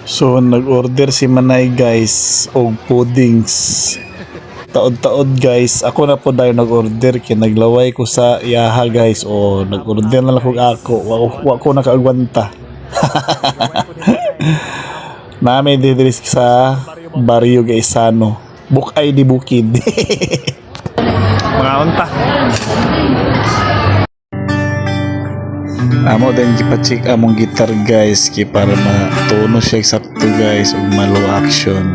So nag-order si Manay guys og puddings. Taod-taod guys, ako na po dayon nag-order kay naglaway ko sa iyaha guys o nag-order na lang ako. Wa ko nakaagwanta. Nami didiri sa Barrio Gaisano. Bukay di Bukid. Mga unta. Amo din gipa-check among gitar guys kay para matuno siya eksakto guys ug malo action.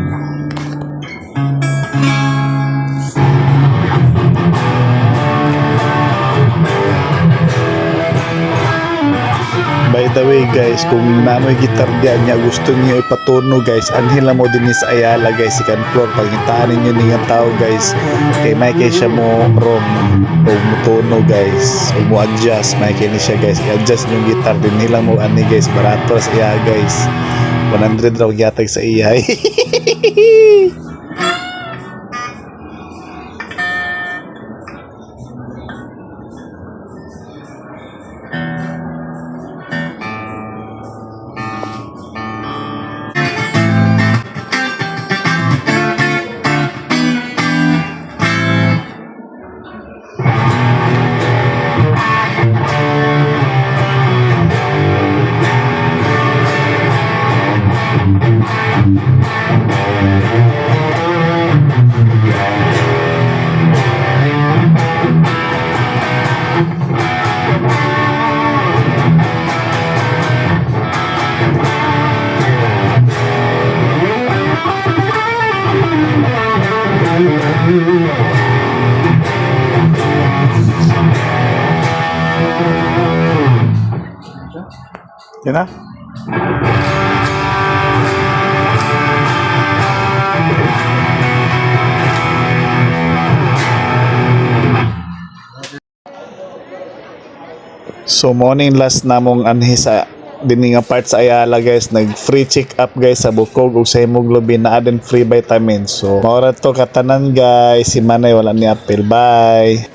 By the way guys, kung namoy gitar diyan niya gusto niyo ipatuno guys, anhil mo din sa Ayala guys, second floor, pagitaan ninyo niyang tao guys, kay may kay siya mo rom o mutuno guys, o mo adjust, may kay ni siya guys, i-adjust yung gitar din nila mo ani guys, barato sa iya guys, 100 raw yatag sa iya. Yan na. So morning last namong anhi sa dini nga part sa Ayala guys, nag free check up guys sa bukog ug sa hemoglobin na adin free vitamins. So maura to katanan guys, si Manay wala ni apel. Bye.